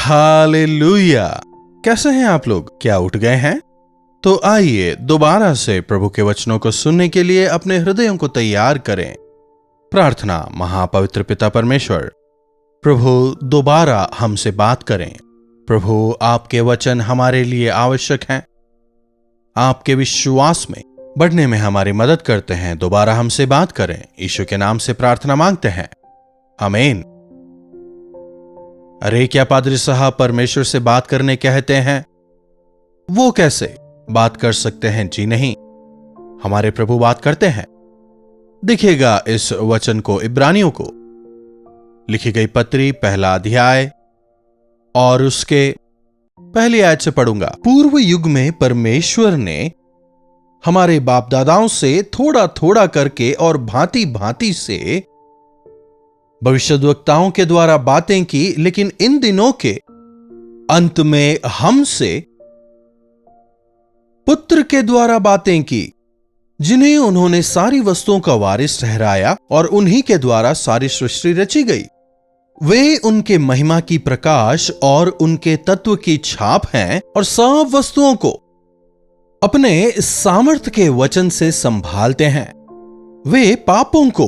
Hallelujah. कैसे हैं आप लोग? क्या उठ गए हैं? तो आइए दोबारा से प्रभु के वचनों को सुनने के लिए अपने हृदयों को तैयार करें। प्रार्थना। महापवित्र पिता परमेश्वर, प्रभु दोबारा हमसे बात करें। प्रभु, आपके वचन हमारे लिए आवश्यक हैं, आपके विश्वास में बढ़ने में हमारी मदद करते हैं। दोबारा हमसे बात करें, यीशु के नाम से प्रार्थना मांगते हैं, आमीन। अरे क्या पादरी साहब परमेश्वर से बात करने कहते हैं? वो कैसे बात कर सकते हैं? जी नहीं, हमारे प्रभु बात करते हैं। देखिएगा इस वचन को, इब्रानियों को लिखी गई पत्री, पहला अध्याय और उसके पहली आयत से पढ़ूंगा। पूर्व युग में परमेश्वर ने हमारे बाप दादाओं से थोड़ा थोड़ा करके और भांति भांति से भविष्यद्वक्ताओं के द्वारा बातें की, लेकिन इन दिनों के अंत में हमसे पुत्र के द्वारा बातें की, जिन्हें उन्होंने सारी वस्तुओं का वारिस ठहराया और उन्हीं के द्वारा सारी सृष्टि रची गई। वे उनके महिमा की प्रकाश और उनके तत्व की छाप हैं और सब वस्तुओं को अपने सामर्थ्य के वचन से संभालते हैं। वे पापों को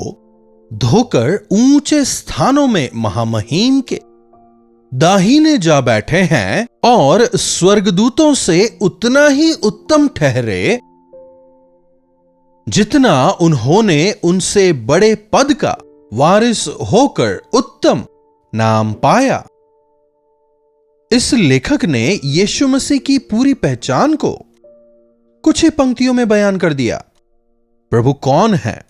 धोकर ऊंचे स्थानों में महामहीम के दाहिने जा बैठे हैं और स्वर्गदूतों से उतना ही उत्तम ठहरे जितना उन्होंने उनसे बड़े पद का वारिस होकर उत्तम नाम पाया। इस लेखक ने यीशु मसीह की पूरी पहचान को कुछ ही पंक्तियों में बयान कर दिया। प्रभु कौन है?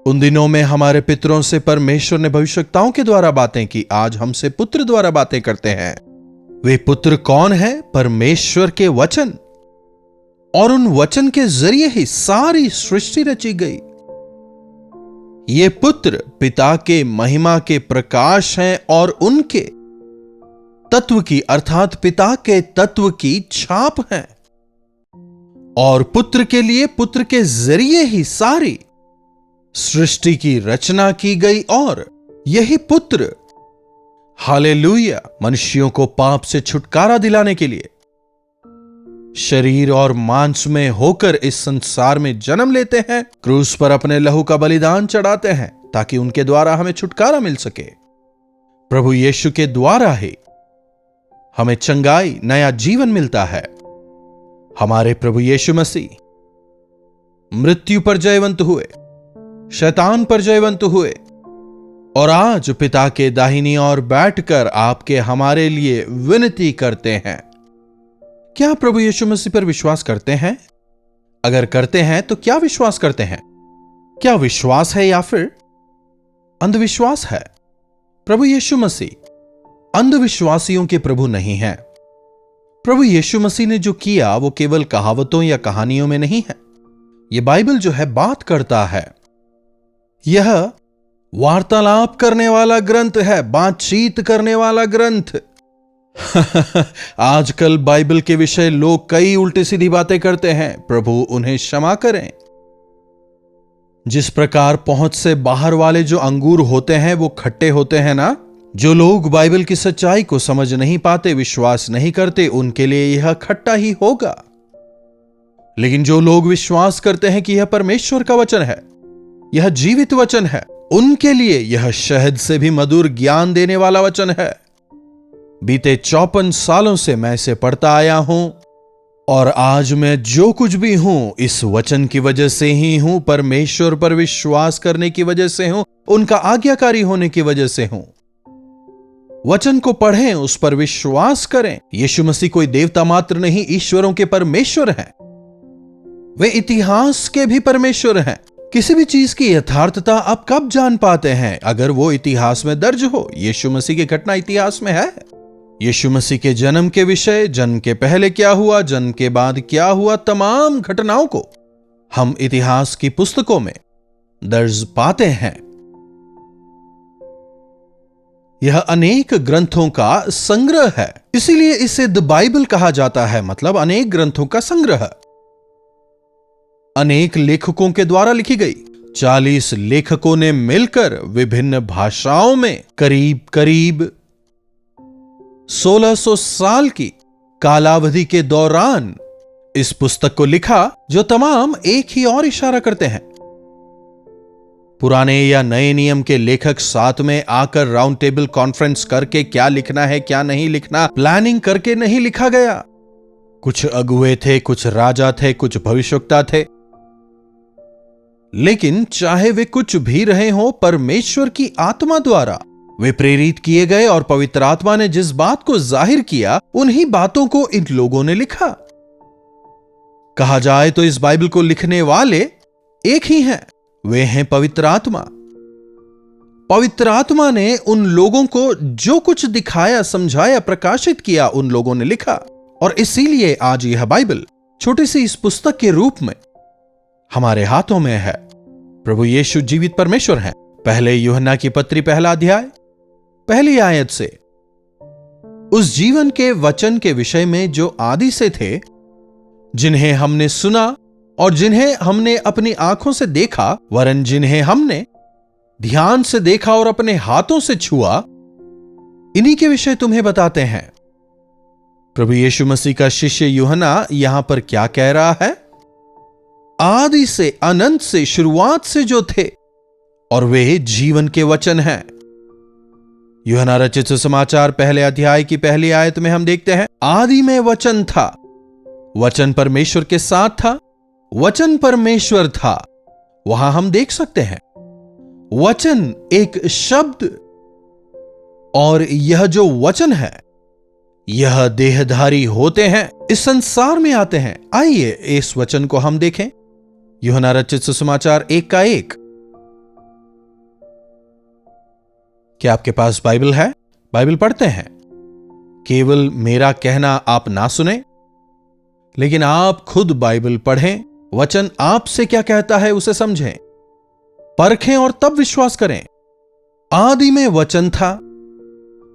उन दिनों में हमारे पितरों से परमेश्वर ने भविष्यवक्ताओं के द्वारा बातें की, आज हमसे पुत्र द्वारा बातें करते हैं। वे पुत्र कौन है? परमेश्वर के वचन, और उन वचन के जरिए ही सारी सृष्टि रची गई। ये पुत्र पिता के महिमा के प्रकाश हैं और उनके तत्व की अर्थात पिता के तत्व की छाप हैं, और पुत्र के लिए पुत्र के जरिए ही सारी सृष्टि की रचना की गई। और यही पुत्र, हालेलुया, मनुष्यों को पाप से छुटकारा दिलाने के लिए शरीर और मांस में होकर इस संसार में जन्म लेते हैं, क्रूस पर अपने लहू का बलिदान चढ़ाते हैं ताकि उनके द्वारा हमें छुटकारा मिल सके। प्रभु यीशु के द्वारा ही हमें चंगाई, नया जीवन मिलता है। हमारे प्रभु यीशु मसीह मृत्यु पर जयवंत हुए, शैतान पर जयवंत हुए और आज पिता के दाहिनी ओर बैठकर आपके हमारे लिए विनती करते हैं। क्या प्रभु यीशु मसीह पर विश्वास करते हैं? अगर करते हैं तो क्या विश्वास करते हैं? क्या विश्वास है या फिर अंधविश्वास है? प्रभु यीशु मसीह अंधविश्वासियों के प्रभु नहीं है। प्रभु यीशु मसीह ने जो किया वो केवल कहावतों या कहानियों में नहीं है। यह बाइबल जो है बात करता है। यह वार्तालाप करने वाला ग्रंथ है, बातचीत करने वाला ग्रंथ। आजकल बाइबल के विषय लोग कई उल्टी सीधी बातें करते हैं, प्रभु उन्हें क्षमा करें। जिस प्रकार पहुंच से बाहर वाले जो अंगूर होते हैं वो खट्टे होते हैं ना, जो लोग बाइबल की सच्चाई को समझ नहीं पाते, विश्वास नहीं करते, उनके लिए यह खट्टा ही होगा। लेकिन जो लोग विश्वास करते हैं कि यह परमेश्वर का वचन है, यह जीवित वचन है, उनके लिए यह शहद से भी मधुर ज्ञान देने वाला वचन है। बीते 54 सालों से मैं इसे पढ़ता आया हूं और आज मैं जो कुछ भी हूं इस वचन की वजह से ही हूं, परमेश्वर पर विश्वास करने की वजह से हूं, उनका आज्ञाकारी होने की वजह से हूं। वचन को पढ़ें, उस पर विश्वास करें। यीशु मसीह कोई देवता मात्र नहीं, ईश्वरों के परमेश्वर हैं। वे इतिहास के भी परमेश्वर हैं। किसी भी चीज की यथार्थता आप कब जान पाते हैं? अगर वो इतिहास में दर्ज हो। यीशु मसीह की घटना इतिहास में है। यीशु मसीह के जन्म के विषय, जन्म के पहले क्या हुआ, जन्म के बाद क्या हुआ, तमाम घटनाओं को हम इतिहास की पुस्तकों में दर्ज पाते हैं। यह अनेक ग्रंथों का संग्रह है, इसीलिए इसे द बाइबल कहा जाता है, मतलब अनेक ग्रंथों का संग्रह। अनेक लेखकों के द्वारा लिखी गई। 40 लेखकों ने मिलकर विभिन्न भाषाओं में करीब करीब 1600 साल की कालावधि के दौरान इस पुस्तक को लिखा, जो तमाम एक ही और इशारा करते हैं। पुराने या नए नियम के लेखक साथ में आकर राउंड टेबल कॉन्फ्रेंस करके क्या लिखना है क्या नहीं लिखना प्लानिंग करके नहीं लिखा गया। कुछ अगुए थे, कुछ राजा थे, कुछ भविष्यवक्ता थे, लेकिन चाहे वे कुछ भी रहे हो, परमेश्वर की आत्मा द्वारा वे प्रेरित किए गए और पवित्र आत्मा ने जिस बात को जाहिर किया उन्हीं बातों को इन लोगों ने लिखा। कहा जाए तो इस बाइबल को लिखने वाले एक ही हैं, वे हैं पवित्र आत्मा। पवित्र आत्मा ने उन लोगों को जो कुछ दिखाया, समझाया, प्रकाशित किया, उन लोगों ने लिखा। और इसीलिए आज यह बाइबल छोटी सी इस पुस्तक के रूप में हमारे हाथों में है। प्रभु यीशु जीवित परमेश्वर हैं। पहले यूहन्ना की पत्री 1 अध्याय 1 आयत से उस जीवन के वचन के विषय में जो आदि से थे, जिन्हें हमने सुना और जिन्हें हमने अपनी आंखों से देखा, वरन जिन्हें हमने ध्यान से देखा और अपने हाथों से छुआ, इन्हीं के विषय तुम्हें बताते हैं। प्रभु यीशु मसीह का शिष्य यूहन्ना यहां पर क्या कह रहा है? आदि से, अनंत से, शुरुआत से जो थे, और वे जीवन के वचन हैं। यूहन्ना रचित सुसमाचार 1 अध्याय की 1 आयत में हम देखते हैं, आदि में वचन था, वचन परमेश्वर के साथ था, वचन परमेश्वर था। वहां हम देख सकते हैं वचन एक शब्द, और यह जो वचन है यह देहधारी होते हैं, इस संसार में आते हैं। आइए इस वचन को हम देखें। यूहन्ना रचित सुसमाचार 1:1। क्या आपके पास बाइबल है? बाइबल पढ़ते हैं। केवल मेरा कहना आप ना सुने, लेकिन आप खुद बाइबल पढ़ें, वचन आपसे क्या कहता है उसे समझें, परखें और तब विश्वास करें। आदि में वचन था,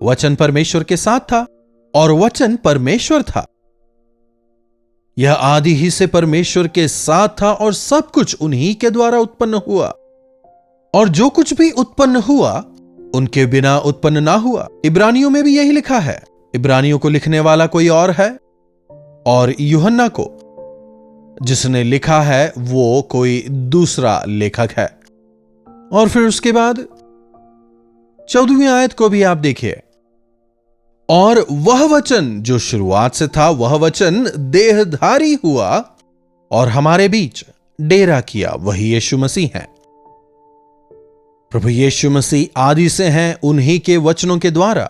वचन परमेश्वर के साथ था और वचन परमेश्वर था। यह आदि ही से परमेश्वर के साथ था और सब कुछ उन्हीं के द्वारा उत्पन्न हुआ, और जो कुछ भी उत्पन्न हुआ उनके बिना उत्पन्न ना हुआ। इब्रानियों में भी यही लिखा है। इब्रानियों को लिखने वाला कोई और है, और यूहन्ना को जिसने लिखा है वो कोई दूसरा लेखक है। और फिर उसके बाद 14वीं आयत को भी आप देखिए, और वह वचन जो शुरुआत से था, वह वचन देहधारी हुआ और हमारे बीच डेरा किया, वही यीशु मसीह है। प्रभु यीशु मसीह आदि से हैं, उन्हीं के वचनों के द्वारा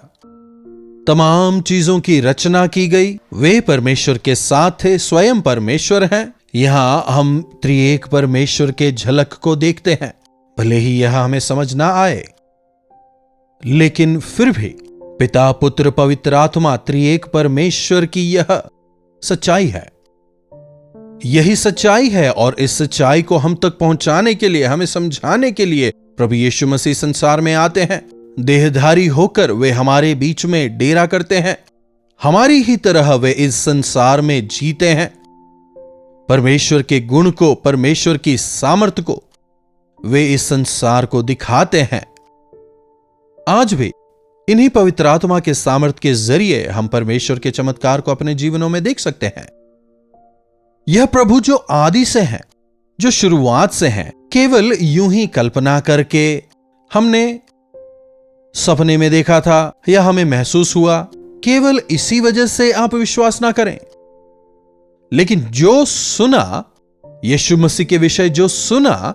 तमाम चीजों की रचना की गई। वे परमेश्वर के साथ थे, स्वयं परमेश्वर हैं। यहां हम त्रिएक परमेश्वर के झलक को देखते हैं, भले ही यह हमें समझ ना आए, लेकिन फिर भी पिता, पुत्र, पवित्र आत्मा, त्रिएक परमेश्वर की यह सच्चाई है। यही सच्चाई है, और इस सच्चाई को हम तक पहुंचाने के लिए, हमें समझाने के लिए प्रभु यीशु मसीह संसार में आते हैं। देहधारी होकर वे हमारे बीच में डेरा करते हैं। हमारी ही तरह वे इस संसार में जीते हैं। परमेश्वर के गुण को, परमेश्वर की सामर्थ्य को वे इस संसार को दिखाते हैं। आज भी इन्हीं पवित्र आत्मा के सामर्थ्य के जरिए हम परमेश्वर के चमत्कार को अपने जीवनों में देख सकते हैं। यह प्रभु जो आदि से हैं, जो शुरुआत से हैं, केवल यूं ही कल्पना करके हमने सपने में देखा था या हमें महसूस हुआ, केवल इसी वजह से आप विश्वास ना करें। लेकिन जो सुना, यीशु मसीह के विषय जो सुना,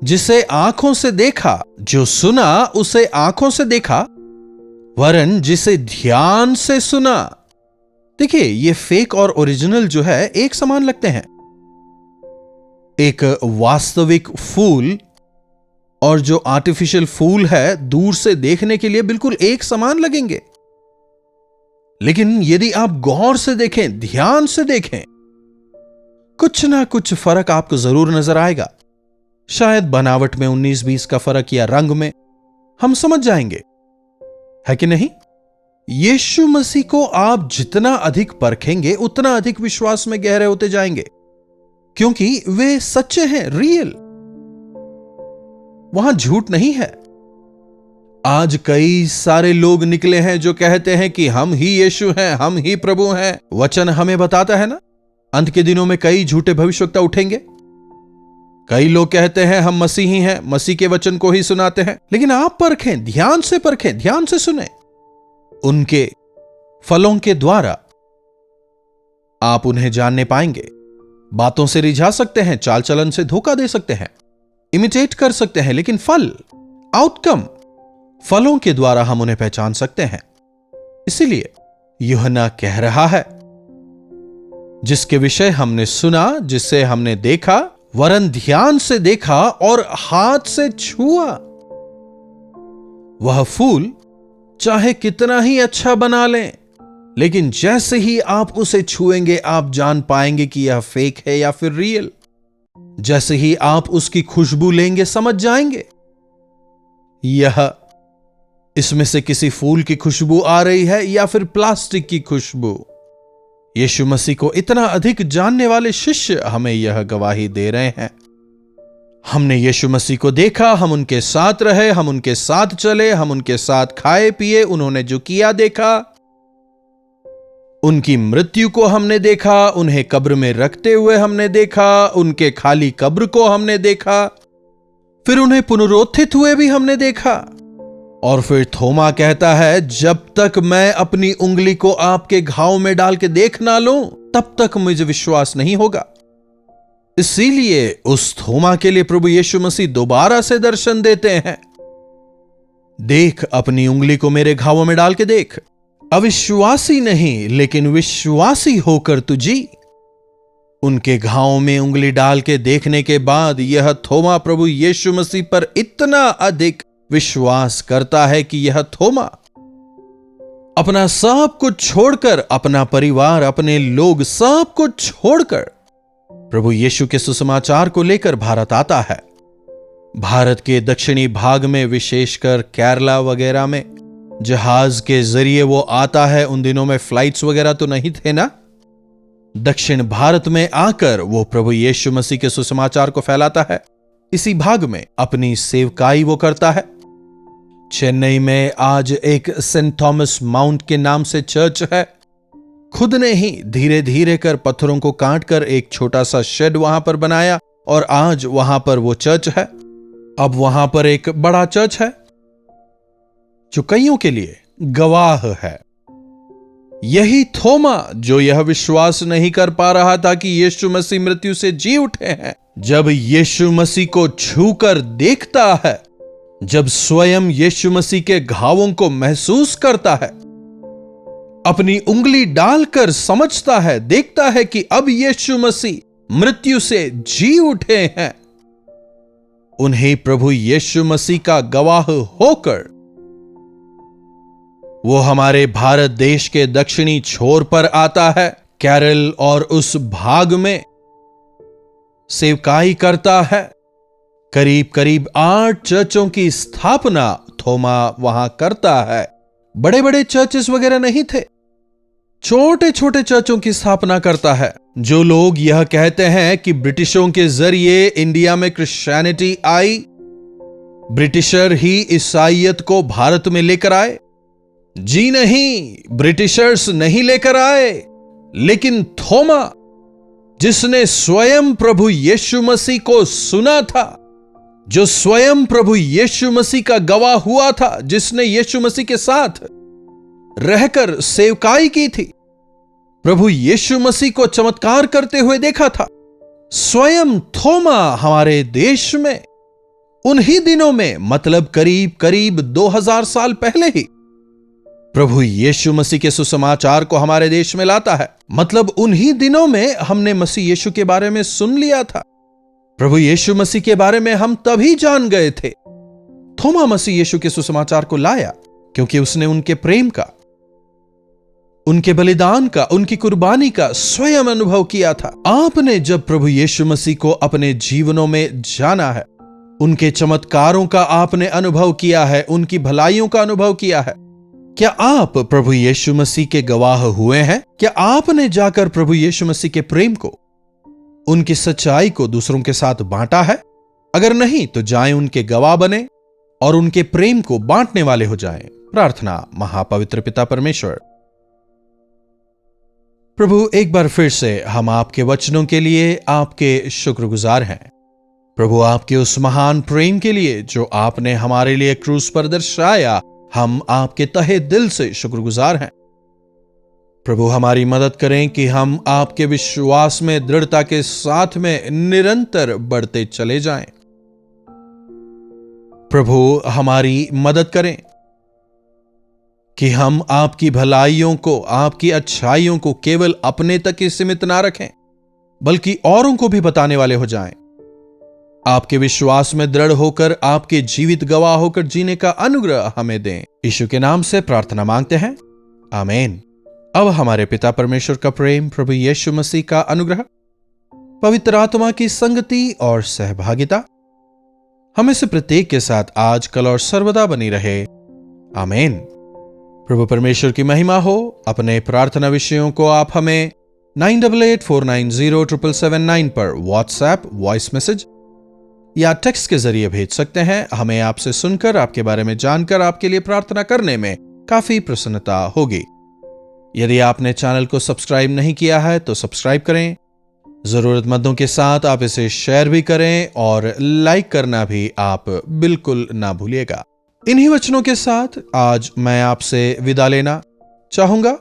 जिसे आंखों से देखा, जो सुना उसे आंखों से देखा, वरन जिसे ध्यान से सुना। देखिए, ये फेक और ओरिजिनल जो है एक समान लगते हैं। एक वास्तविक फूल और जो आर्टिफिशियल फूल है, दूर से देखने के लिए बिल्कुल एक समान लगेंगे, लेकिन यदि आप गौर से देखें, ध्यान से देखें, कुछ ना कुछ फर्क आपको जरूर नजर आएगा। शायद बनावट में 19-20 का फर्क, या रंग में, हम समझ जाएंगे, है कि नहीं? यीशु मसीह को आप जितना अधिक परखेंगे, उतना अधिक विश्वास में गहरे होते जाएंगे, क्योंकि वे सच्चे हैं, रियल। वहां झूठ नहीं है। आज कई सारे लोग निकले हैं जो कहते हैं कि हम ही यीशु हैं, हम ही प्रभु हैं। वचन हमें बताता है ना, अंत के दिनों में कई झूठे भविष्यवक्ता उठेंगे। कई लोग कहते हैं हम मसीही हैं, मसीह के वचन को ही सुनाते हैं। लेकिन आप परखें, ध्यान से परखें, ध्यान से सुने। उनके फलों के द्वारा आप उन्हें जानने पाएंगे। बातों से रिझा सकते हैं, चाल चलन से धोखा दे सकते हैं, इमिटेट कर सकते हैं, लेकिन फल, आउटकम, फलों के द्वारा हम उन्हें पहचान सकते हैं। इसीलिए यूहन्ना कह रहा है, जिसके विषय हमने सुना, जिससे हमने देखा, वरन ध्यान से देखा और हाथ से छुआ, वह फूल चाहे कितना ही अच्छा बना लें, लेकिन जैसे ही आप उसे छुएंगे आप जान पाएंगे कि यह फेक है या फिर रियल। जैसे ही आप उसकी खुशबू लेंगे समझ जाएंगे यह इसमें से किसी फूल की खुशबू आ रही है या फिर प्लास्टिक की खुशबू। यीशु मसीह को इतना अधिक जानने वाले शिष्य हमें यह गवाही दे रहे हैं। हमने यीशु मसीह को देखा, हम उनके साथ रहे, हम उनके साथ चले, हम उनके साथ खाए पिए, उन्होंने जो किया देखा, उनकी मृत्यु को हमने देखा, उन्हें कब्र में रखते हुए हमने देखा, उनके खाली कब्र को हमने देखा, फिर उन्हें पुनरुत्थित हुए भी हमने देखा। और फिर थोमा कहता है, जब तक मैं अपनी उंगली को आपके घाव में डाल के देख ना लूं तब तक मुझे विश्वास नहीं होगा। इसीलिए उस थोमा के लिए प्रभु यीशु मसीह दोबारा से दर्शन देते हैं। देख, अपनी उंगली को मेरे घावों में डाल के देख। अविश्वासी नहीं, लेकिन विश्वासी होकर तू जी। उनके घावों में उंगली डाल के देखने के बाद यह थोमा प्रभु यीशु मसीह पर इतना अधिक विश्वास करता है कि यह थोमा अपना सब कुछ छोड़कर, अपना परिवार, अपने लोग, सब कुछ छोड़कर प्रभु यीशु के सुसमाचार को लेकर भारत आता है। भारत के दक्षिणी भाग में, विशेषकर केरला वगैरह में जहाज के जरिए वो आता है। उन दिनों में फ्लाइट्स वगैरह तो नहीं थे ना। दक्षिण भारत में आकर वो प्रभु यीशु मसीह के सुसमाचार को फैलाता है। इसी भाग में अपनी सेवकाई वो करता है। चेन्नई में आज एक सेंट थॉमस माउंट के नाम से चर्च है। खुद ने ही धीरे धीरे कर पत्थरों को काट कर एक छोटा सा शेड वहां पर बनाया और आज वहां पर वो चर्च है। अब वहां पर एक बड़ा चर्च है जो कईयों के लिए गवाह है। यही थोमा जो यह विश्वास नहीं कर पा रहा था कि यीशु मसीह मृत्यु से जी उठे हैं, जब यीशु मसीह को छूकर देखता है, जब स्वयं यीशु मसीह के घावों को महसूस करता है, अपनी उंगली डालकर समझता है, देखता है कि अब यीशु मसीह मृत्यु से जी उठे हैं, उन्हें प्रभु यीशु मसीह का गवाह होकर वो हमारे भारत देश के दक्षिणी छोर पर आता है, केरल और उस भाग में सेवकाई करता है। करीब करीब 8 चर्चों की स्थापना थोमा वहां करता है। बड़े बड़े चर्चेस वगैरह नहीं थे, छोटे छोटे चर्चों की स्थापना करता है। जो लोग यह कहते हैं कि ब्रिटिशों के जरिए इंडिया में क्रिश्चियनिटी आई, ब्रिटिशर ही ईसाईयत को भारत में लेकर आए, जी नहीं, ब्रिटिशर्स नहीं लेकर आए, लेकिन थोमा जिसने स्वयं प्रभु यीशु मसीह को सुना था, जो स्वयं प्रभु यीशु मसीह का गवाह हुआ था, जिसने यीशु मसीह के साथ रहकर सेवकाई की थी, प्रभु यीशु मसीह को चमत्कार करते हुए देखा था, स्वयं थोमा हमारे देश में उन्हीं दिनों में, मतलब करीब करीब 2000 साल पहले ही प्रभु यीशु मसीह के सुसमाचार को हमारे देश में लाता है। मतलब उन्हीं दिनों में हमने मसीह यीशु के बारे में सुन लिया था। प्रभु यीशु मसीह के बारे में हम तभी जान गए थे। थोमा मसीह यीशु के सुसमाचार को लाया क्योंकि उसने उनके प्रेम का, उनके बलिदान का, उनकी कुर्बानी का स्वयं अनुभव किया था। आपने जब प्रभु यीशु मसीह को अपने जीवनों में जाना है, उनके चमत्कारों का आपने अनुभव किया है, उनकी भलाइयों का अनुभव किया है, क्या आप प्रभु यीशु मसीह के गवाह हुए हैं? क्या आपने जाकर प्रभु यीशु मसीह के प्रेम को, उनकी सच्चाई को दूसरों के साथ बांटा है? अगर नहीं तो जाएं, उनके गवाह बने, और उनके प्रेम को बांटने वाले हो जाएं। प्रार्थना। महापवित्र पिता परमेश्वर, प्रभु, एक बार फिर से हम आपके वचनों के लिए आपके शुक्रगुजार हैं। प्रभु, आपके उस महान प्रेम के लिए जो आपने हमारे लिए क्रूस पर दर्शाया, हम आपके तहे दिल से शुक्रगुजार हैं। प्रभु, हमारी मदद करें कि हम आपके विश्वास में दृढ़ता के साथ में निरंतर बढ़ते चले जाएं। प्रभु, हमारी मदद करें कि हम आपकी भलाइयों को, आपकी अच्छाइयों को केवल अपने तक ही सीमित ना रखें, बल्कि औरों को भी बताने वाले हो जाएं। आपके विश्वास में दृढ़ होकर आपके जीवित गवाह होकर जीने का अनुग्रह हमें दें। यीशु के नाम से प्रार्थना मांगते हैं, आमीन। अब हमारे पिता परमेश्वर का प्रेम, प्रभु यीशु मसीह का अनुग्रह, पवित्र आत्मा की संगति और सहभागिता हमें से प्रत्येक के साथ आज, कल और सर्वदा बनी रहे, आमीन। प्रभु परमेश्वर की महिमा हो। अपने प्रार्थना विषयों को आप हमें 9884907779 पर व्हाट्सएप वॉइस मैसेज या टेक्स्ट के जरिए भेज सकते हैं। हमें आपसे सुनकर, आपके बारे में जानकर आपके लिए प्रार्थना करने में काफी प्रसन्नता होगी। यदि आपने चैनल को सब्सक्राइब नहीं किया है तो सब्सक्राइब करें। जरूरतमंदों के साथ आप इसे शेयर भी करें और लाइक करना भी आप बिल्कुल ना भूलिएगा। इन्हीं वचनों के साथ आज मैं आपसे विदा लेना चाहूंगा।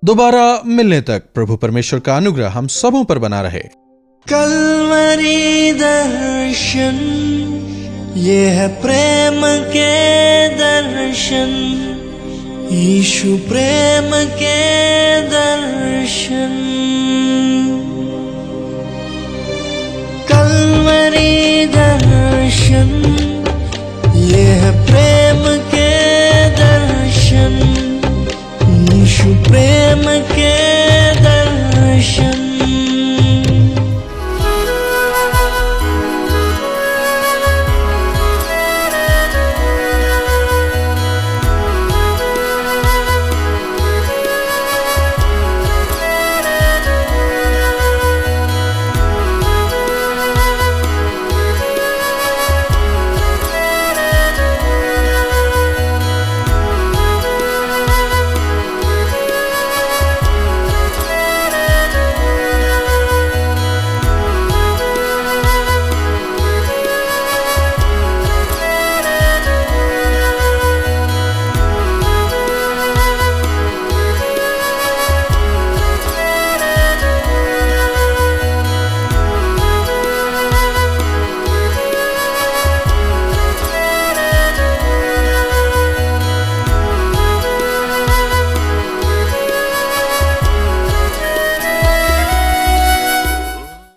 दोबारा मिलने तक प्रभु परमेश्वर का अनुग्रह हम सबों पर बना रहे। कल्वरी दर्शन, ये है प्रेम के दर्शन, यीशु प्रेम के दर्शन। कल्वरी दर्शन, ये है प्रेम